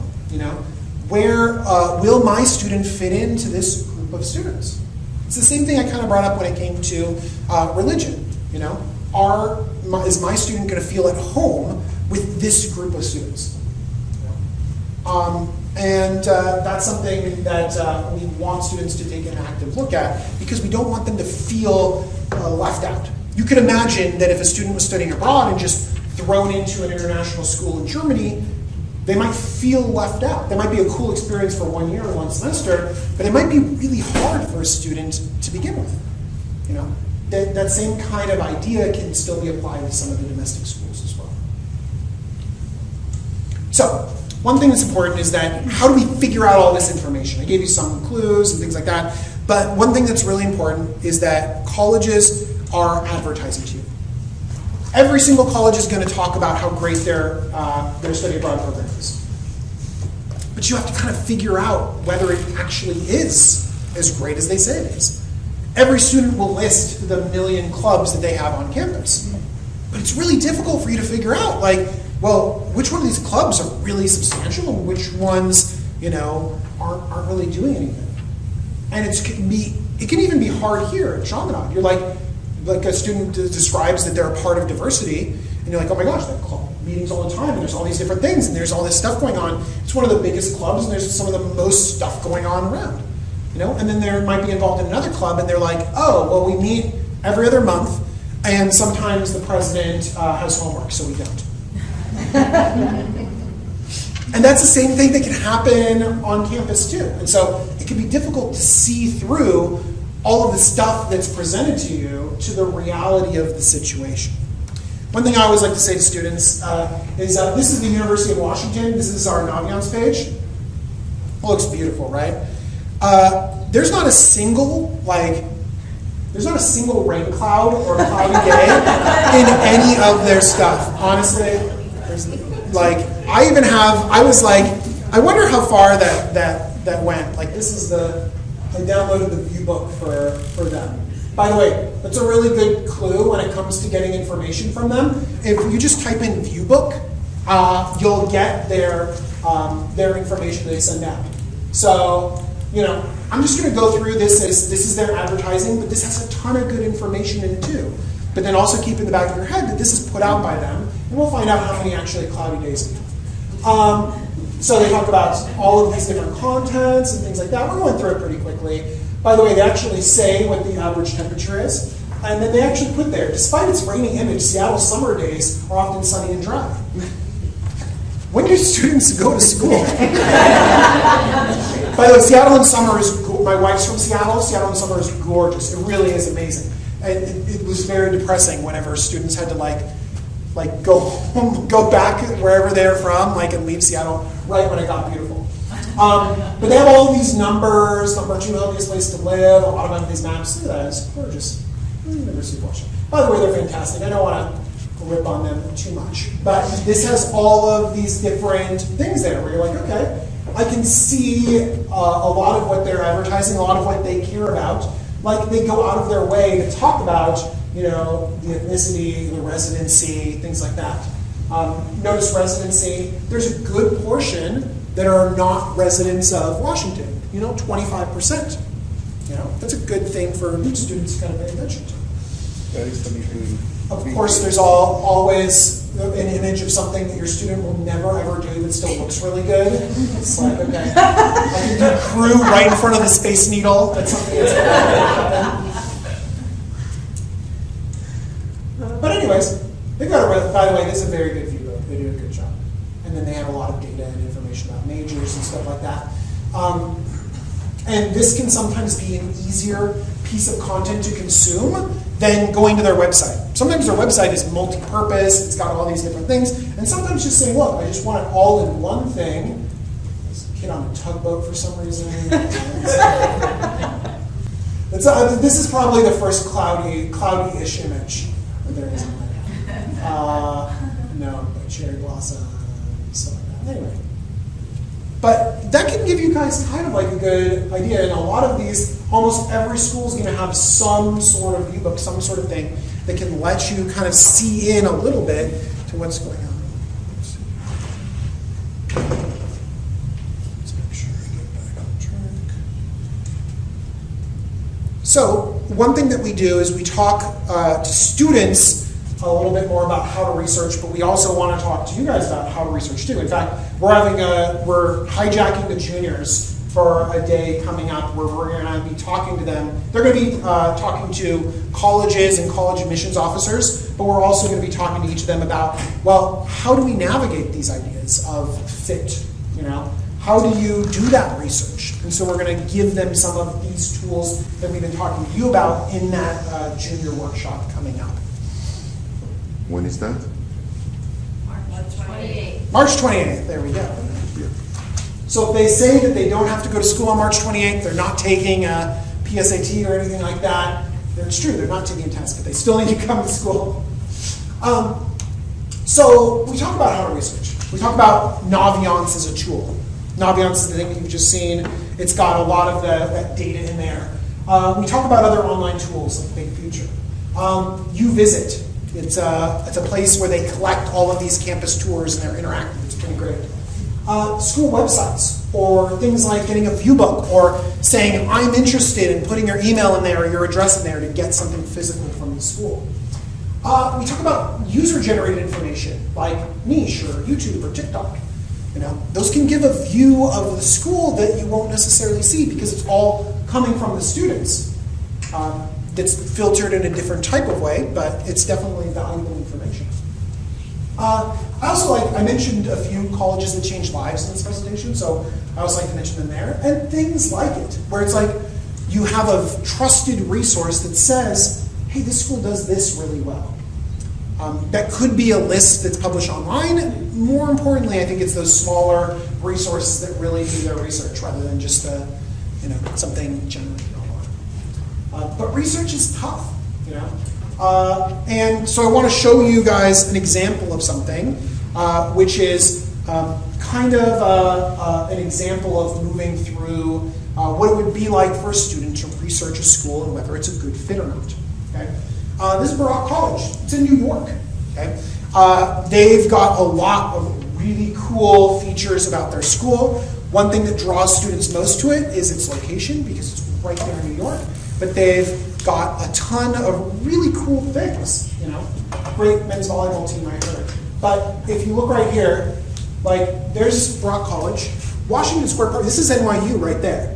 Speaker 1: Where will my student fit into this group of students? It's the same thing I kind of brought up when it came to religion, Is my student going to feel at home with this group of students? That's something that we want students to take an active look at because we don't want them to feel left out. You could imagine that if a student was studying abroad and just thrown into an international school in Germany, they might feel left out. There might be a cool experience for 1 year or 1 semester, but it might be really hard for a student to begin with. That same kind of idea can still be applied to some of the domestic schools as well. So, one thing that's important is that how do we figure out all this information? I gave you some clues and things like that, but one thing that's really important is that colleges are advertising to you. Every single college is going to talk about how great their study abroad program is. But you have to kind of figure out whether it actually is as great as they say it is. Every student will list the 1 million clubs that they have on campus. But it's really difficult for you to figure out, which one of these clubs are really substantial and which ones, aren't really doing anything. And it can even be hard here at Chaminade. You're like a student describes that they're a part of diversity, and you're like, oh my gosh, they have club meetings all the time, and there's all these different things, and there's all this stuff going on. It's one of the biggest clubs, and there's some of the most stuff going on around. And then they might be involved in another club, and they're like, oh, well, we meet every other month, and sometimes the president has homework, so we don't. And that's the same thing that can happen on campus too. And so it can be difficult to see through all of the stuff that's presented to you to the reality of the situation. One thing I always like to say to students is this is the University of Washington. This is our Naviance page. It looks beautiful, right? There's not a single rain cloud or cloudy day in any of their stuff. Honestly, I wonder how far that went. This is I downloaded the view book for them. By the way, that's a really good clue when it comes to getting information from them. If you just type in view book, you'll get their information they send out. So, I'm just going to go through this as this is their advertising, but this has a ton of good information in it too. But then also keep in the back of your head that this is put out by them, and we'll find out how many actually cloudy days we have. So they talk about all of these different contents and things like that. We're going through it pretty quickly. By the way, they actually say what the average temperature is, and then they actually put there, despite its rainy image, Seattle's summer days are often sunny and dry. When do students go to school? By the way, Seattle in summer is, my wife's from Seattle. Seattle in summer is gorgeous. It really is amazing. And it was very depressing whenever students had to go home, go back wherever they're from, and leave Seattle right when it got beautiful. But they have all these numbers, number 2 healthiest place to live, a lot of them have these maps. Look at that, it's gorgeous. University of Washington. By the way, they're fantastic. I don't want to rip on them too much. But this has all of these different things there where you're like, okay, I can see a lot of what they're advertising, a lot of what they care about. They go out of their way to talk about, the ethnicity, the residency, things like that. Notice residency, there's a good portion that are not residents of Washington, 25%. That's a good thing for students to kind of pay attention to. Of course, there's always an image of something that your student will never ever do that still looks really good. It's like, okay, I can do crew right in front of the Space Needle. That's something that's going to happen. But anyways, they've got by the way, this is a very good view. They do a good job. And then they have a lot of data and information about majors and stuff like that. And this can sometimes be an easier piece of content to consume than going to their website. Sometimes their website is multi-purpose, it's got all these different things, and sometimes just saying, look, I just want it all in one thing. There's a kid on a tugboat for some reason. This is probably the first cloudy-ish image. There isn't. No, but cherry blossom, stuff like that. Anyway. But that can give you guys kind of like a good idea. And a lot of these, almost every school is going to have some sort of ebook, some sort of thing that can let you kind of see in a little bit to what's going on. Let's make sure I get back on track. So one thing that we do is we talk to students a little bit more about how to research, but we also want to talk to you guys about how to research too. In fact, we're hijacking the juniors for a day coming up where we're going to be talking to them. They're going to be talking to colleges and college admissions officers, but we're also going to be talking to each of them about, well, how do we navigate these ideas of fit? How do you do that research? And so we're going to give them some of these tools that we've been talking to you about in that junior workshop coming up.
Speaker 2: When is that?
Speaker 3: March 28th.
Speaker 1: March 28th, there we go. So if they say that they don't have to go to school on March 28th, they're not taking a PSAT or anything like that, then it's true, they're not taking a test, but they still need to come to school. So we talk about how to research. We talk about Naviance as a tool. Naviance is the thing that you've just seen. It's got a lot of that data in there. We talk about other online tools like Big Future. UVisit. It's a place where they collect all of these campus tours and they're interactive. It's pretty great. School websites, or things like getting a view book, or saying, I'm interested in putting your email in there or your address in there to get something physical from the school. We talk about user-generated information, like Niche or YouTube or TikTok. Those can give a view of the school that you won't necessarily see because it's all coming from the students. That's filtered in a different type of way, but it's definitely valuable information. I mentioned a few colleges that changed lives in this presentation, so I also like to mention them there. And things like it, where it's like you have a trusted resource that says, hey, this school does this really well. That could be a list that's published online. More importantly, I think it's those smaller resources that really do their research rather than just something generated online. But research is tough, and so I want to show you guys an example of something, which is kind of an example of moving through what it would be like for a student to research a school and whether it's a good fit or not. Okay? This is Baruch College. It's in New York. Okay? They've got a lot of really cool features about their school. One thing that draws students most to it is its location because it's right there in New York. But they've got a ton of really cool things, Great men's volleyball team, I heard. But if you look right here, there's Baruch College, Washington Square Park. This is NYU right there.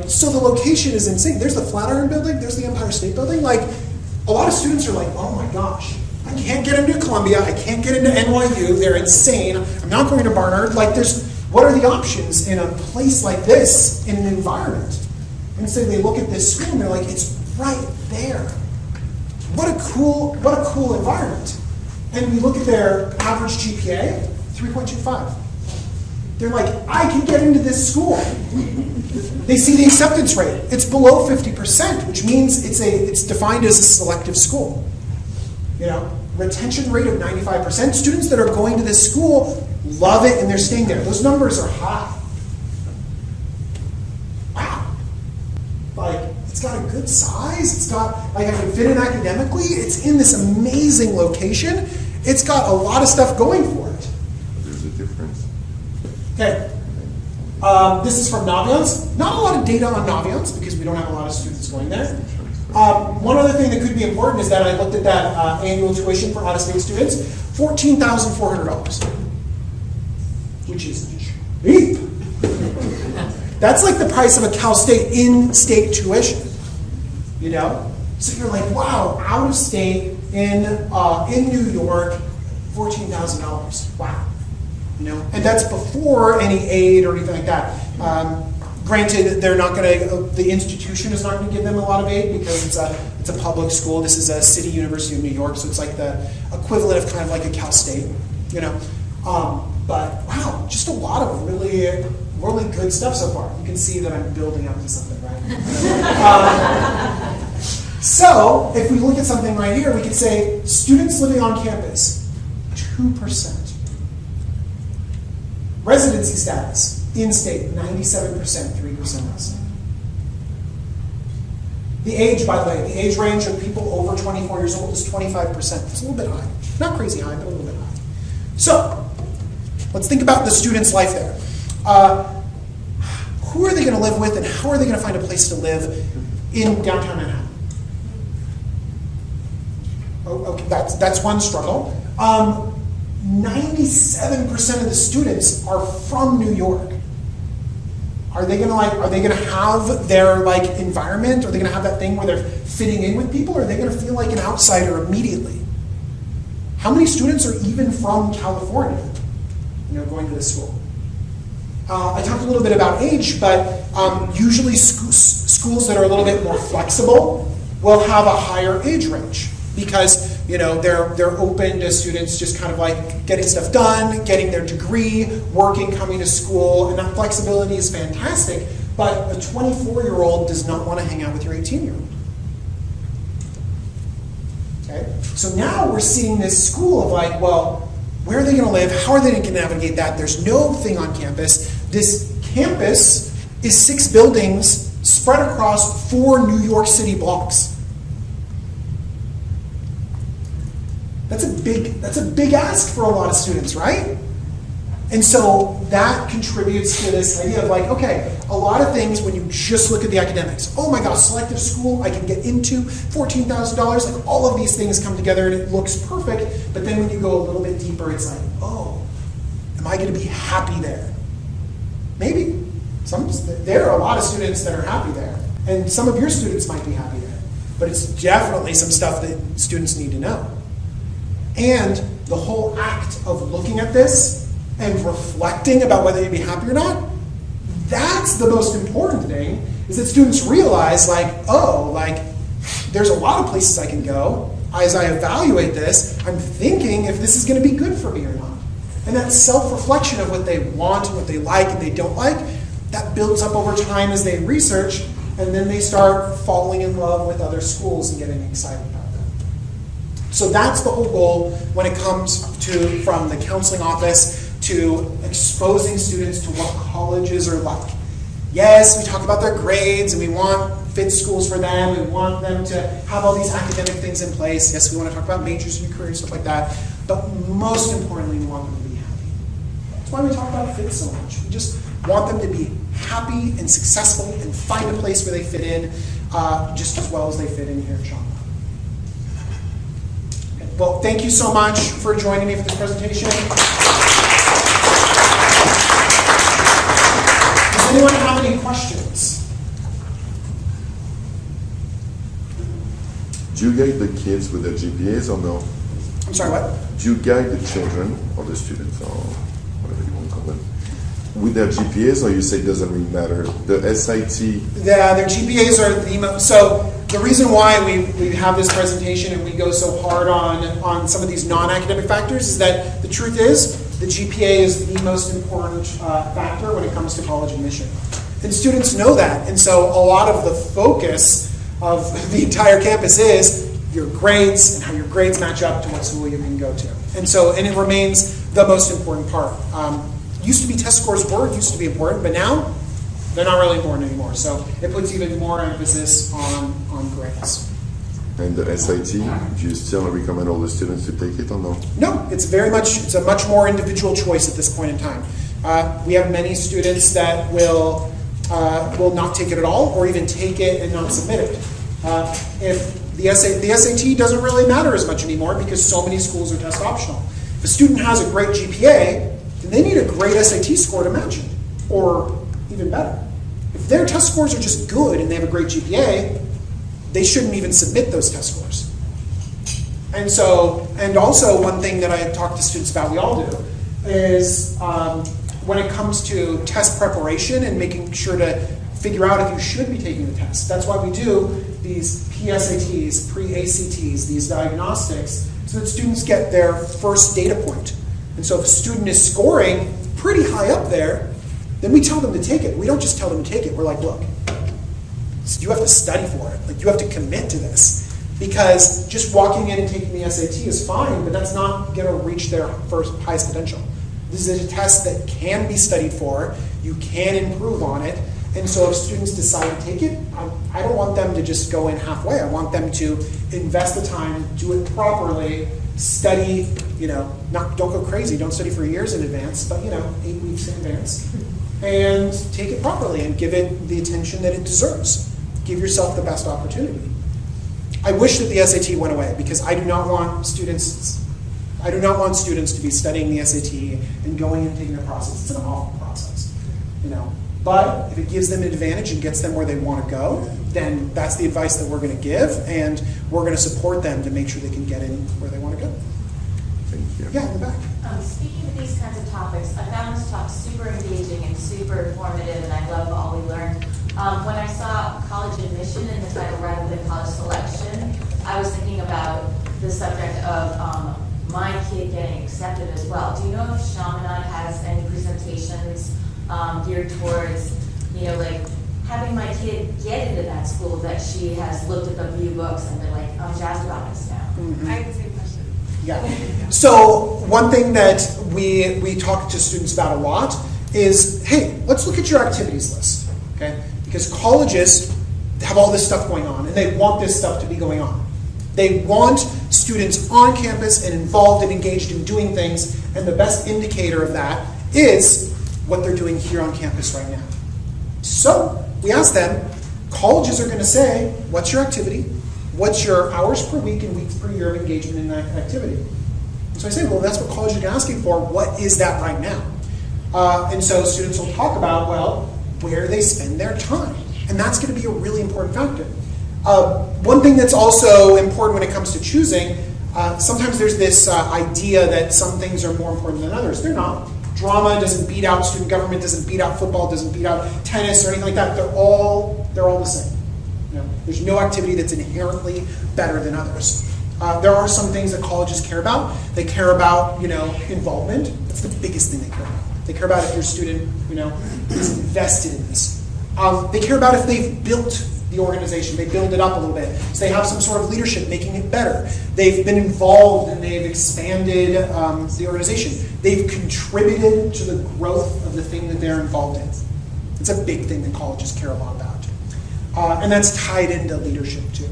Speaker 1: So the location is insane. There's the Flatiron Building. There's the Empire State Building. A lot of students are like, oh my gosh, I can't get into Columbia. I can't get into NYU. They're insane. I'm not going to Barnard. What are the options in a place like this in an environment? And so they look at this school and they're like, it's right there. What a cool environment. And we look at their average GPA, 3.25. They're like, I can get into this school. They see the acceptance rate. It's below 50%, which means it's defined as a selective school. Retention rate of 95%. Students that are going to this school love it and they're staying there. Those numbers are high. Wow. It's got a good size. It's got, I can fit in academically. It's in this amazing location. It's got a lot of stuff going for it.
Speaker 2: There's a difference.
Speaker 1: Okay. This is from Naviance. Not a lot of data on Naviance because we don't have a lot of students going there. One other thing that could be important is that I looked at that annual tuition for out-of-state students, $14,400, which is cheap. That's like the price of a Cal State in-state tuition, So you're like, wow, out-of-state in New York, $14,000. Wow. And that's before any aid or anything like that. Granted, they're not going to. The institution is not going to give them a lot of aid because it's a public school. This is a City University of New York, so it's like the equivalent of kind of like a Cal State, you know. But wow, just a lot of really good stuff so far. You can see that I'm building up to something, right? So if we look at something right here, we could say students living on campus, 2%. Residency status, in-state, 97%, 3% less. The age, by the way, the age range of people over 24 years old is 25%. It's a little bit high. Not crazy high, but a little bit high. So, let's think about the student's life there. Who are they going to live with and how are they going to find a place to live in downtown Manhattan? Oh, okay, that's one struggle. 97% of the students are from New York. Are they gonna have their environment? Are they gonna have that thing where they're fitting in with people? Or are they gonna feel like an outsider immediately? How many students are even from California, going to this school? I talked a little bit about age, but usually schools that are a little bit more flexible will have a higher age range because they're open to students just kind of like getting stuff done, getting their degree, working, coming to school, and that flexibility is fantastic. But a 24-year-old does not want to hang out with your 18-year-old. Okay, so now we're seeing this school of where are they going to live? How are they going to navigate that? There's no thing on campus. This campus is 6 buildings spread across 4 New York City blocks. That's a big ask for a lot of students, right? And so that contributes to this idea of okay, a lot of things when you just look at the academics. Oh my gosh, selective school I can get into, $14,000, all of these things come together and it looks perfect, but then when you go a little bit deeper, it's oh, am I going to be happy there? Maybe. There are a lot of students that are happy there, and some of your students might be happy there, but it's definitely some stuff that students need to know. And the whole act of looking at this and reflecting about whether you'd be happy or not, that's the most important thing, is that students realize there's a lot of places I can go. As I evaluate this, I'm thinking if this is going to be good for me or not. And that self-reflection of what they want and what they like and they don't like, that builds up over time as they research, and then they start falling in love with other schools and getting excited about them. So that's the whole goal when it comes to from the counseling office to exposing students to what colleges are like. Yes, we talk about their grades and we want fit schools for them. We want them to have all these academic things in place. Yes, we want to talk about majors and careers, stuff like that. But most importantly, we want them to be happy. That's why we talk about fit so much. We just want them to be happy and successful and find a place where they fit in just as well as they fit in here at Sean. Okay. Well, thank you so much for joining me for this presentation. Does anyone have any questions?
Speaker 2: Do you guide the kids with their GPAs or no?
Speaker 1: I'm sorry, what?
Speaker 2: Do you guide the children or the students or whatever you want to call them with their GPAs, or you say it doesn't really matter? The SIT?
Speaker 1: Their GPAs are the most. So the reason why we have this presentation and we go so hard on some of these non-academic factors is that the truth is the GPA is the most important factor when it comes to college admission. And students know that. And so a lot of the focus of the entire campus is your grades and how your grades match up to what school you can go to. And it remains the most important part. Used to be test scores used to be important, but now they're not really important anymore. So it puts even more emphasis on grades.
Speaker 2: And the SIT, do you still recommend all the students to take it or no?
Speaker 1: No, it's a much more individual choice at this point in time. We have many students that will not take it at all, or even take it and not submit it. If the SAT doesn't really matter as much anymore because so many schools are test optional. If a student has a great GPA, then they need a great SAT score to match it, or even better. If their test scores are just good and they have a great GPA, they shouldn't even submit those test scores. And also one thing that I talk to students about, we all do, is when it comes to test preparation and making sure to figure out if you should be taking the test. That's why we do these PSATs, pre-ACTs, these diagnostics, so that students get their first data point. And so if a student is scoring pretty high up there, then we tell them to take it. We don't just tell them to take it. We're like, look, you have to study for it. Like, you have to commit to this. Because just walking in and taking the SAT is fine, but that's not going to reach their first highest potential. This is a test that can be studied for. You can improve on it. And so if students decide to take it, I don't want them to just go in halfway. I want them to invest the time, do it properly, study, don't go crazy. Don't study for years in advance, but 8 weeks in advance. And take it properly and give it the attention that it deserves. Give yourself the best opportunity. I wish that the SAT went away, because I do not want students to be studying the SAT and going and taking the process. It's an awful process, But if it gives them an advantage and gets them where they want to go, then that's the advice that we're going to give, and we're going to support them to make sure they can get in where they want to go.
Speaker 2: Thank you.
Speaker 1: Yeah, in the back.
Speaker 3: Speaking of these kinds of topics, I found this talk super engaging and super informative, and I love all we learned. When I saw college admission in the title rather than college selection, I was thinking about the subject of my kid getting accepted as well. Do you know if Chaminade has any presentations geared towards, like having my kid get into that school that she has looked at the view books and been like, I'm jazzed about this now?
Speaker 1: Mm-hmm.
Speaker 4: I have the same question.
Speaker 1: Yeah. So one thing that we talk to students about a lot is, hey, let's look at your activities list, okay? Because colleges have all this stuff going on, and they want this stuff to be going on. They want students on campus and involved and engaged in doing things, and the best indicator of that is what they're doing here on campus right now. So we ask them, colleges are going to say, what's your activity? What's your hours per week and weeks per year of engagement in that activity? And so I say, well, that's what colleges are asking for. What is that right now? And so students will talk about, well, where they spend their time. And that's going to be a really important factor. One thing that's also important when it comes to choosing, sometimes there's this idea that some things are more important than others. They're not. Drama doesn't beat out student government, doesn't beat out football, doesn't beat out tennis or anything like that. They're all the same. There's no activity that's inherently better than others. There are some things that colleges care about. They care about, involvement. That's the biggest thing they care about. They care about if your student, is invested in this. They care about if they've built the organization. They build it up a little bit. So they have some sort of leadership making it better. They've been involved and they've expanded the organization. They've contributed to the growth of the thing that they're involved in. It's a big thing that colleges care a lot about. And that's tied into leadership too.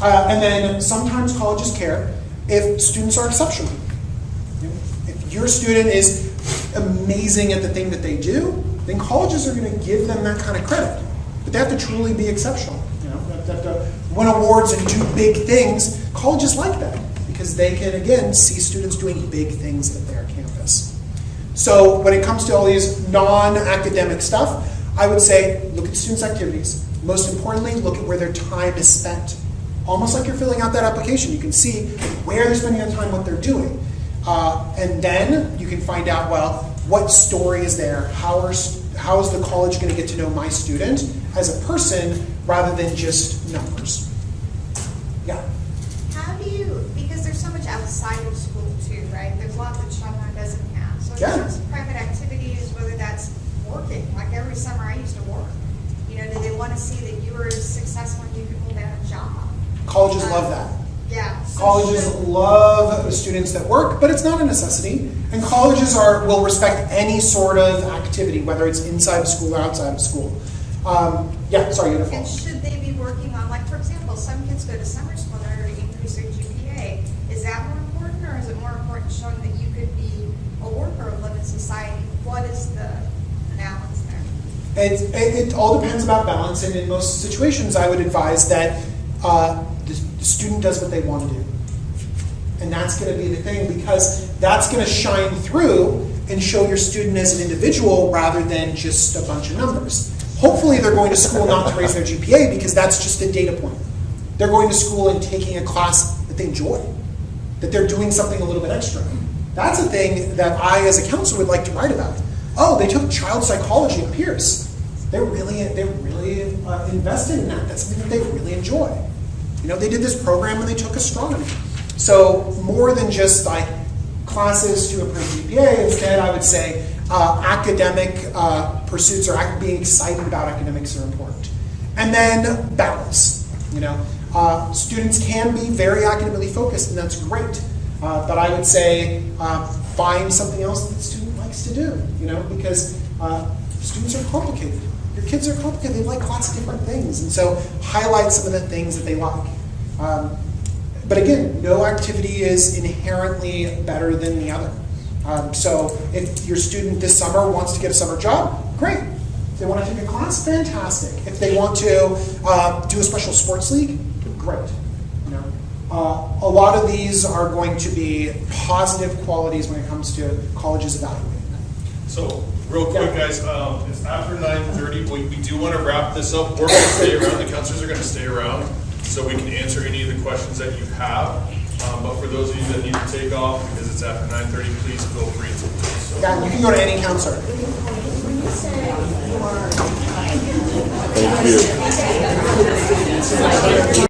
Speaker 1: And then sometimes colleges care if students are exceptional. If your student is amazing at the thing that they do, then colleges are going to give them that kind of credit. But they have to truly be exceptional. They have to win awards and do big things. Colleges like that because they can, again, see students doing big things at their campus. So when it comes to all these non-academic stuff, I would say look at students' activities. Most importantly, look at where their time is spent. Almost like you're filling out that application. You can see where they're spending their time, what they're doing. And then you can find out, well, what story is there? How is the college going to get to know my student as a person rather than just numbers? Yeah?
Speaker 4: How do you, because there's so much outside of school too, right? There's lots that Chaminade doesn't have. So in
Speaker 1: Yeah.
Speaker 4: terms of private activities, whether that's working, like every summer I used to work, do they want to see that you were as successful and you could hold down a job?
Speaker 1: Colleges love that.
Speaker 4: Yeah. So
Speaker 1: Colleges love the students that work, but it's not a necessity. And colleges will respect any sort of activity, whether it's inside of school or outside of school. Yeah, sorry, you had a
Speaker 4: And
Speaker 1: follow-up.
Speaker 4: should they be working on, like, for example, some kids go to summer school in order to increase their GPA. Is that more important, or is it more important showing that you could be a worker of living society? What is the balance there?
Speaker 1: It all depends about balance, and in most situations, I would advise that the student does what they want to do. And that's going to be the thing, because that's going to shine through and show your student as an individual rather than just a bunch of numbers. Hopefully they're going to school not to raise their GPA, because that's just a data point. They're going to school and taking a class that they enjoy, that they're doing something a little bit extra. That's a thing that I, as a counselor, would like to write about. Oh, they took child psychology at Pierce. They're really invested in that. That's something that they really enjoy. They did this program and they took astronomy. So more than just like classes to improve GPA, instead I would say academic pursuits or being excited about academics are important. And then balance. Students can be very academically focused, and that's great. But I would say find something else that the student likes to do, because students are complicated. Your kids are complicated. They like lots of different things. And so highlight some of the things that they like. But again, no activity is inherently better than the other. So if your student this summer wants to get a summer job, great. If they want to take a class, fantastic. If they want to do a special sports league, great. A lot of these are going to be positive qualities when it comes to colleges evaluating them.
Speaker 5: So, real quick, guys, it's after 9:30. We do want to wrap this up. We're going to stay around. The counselors are going to stay around so we can answer any of the questions that you have. But for those of you that need to take off because it's after 9:30, please feel free to. So.
Speaker 1: Yeah, you can go to any counselor.
Speaker 2: Thank you.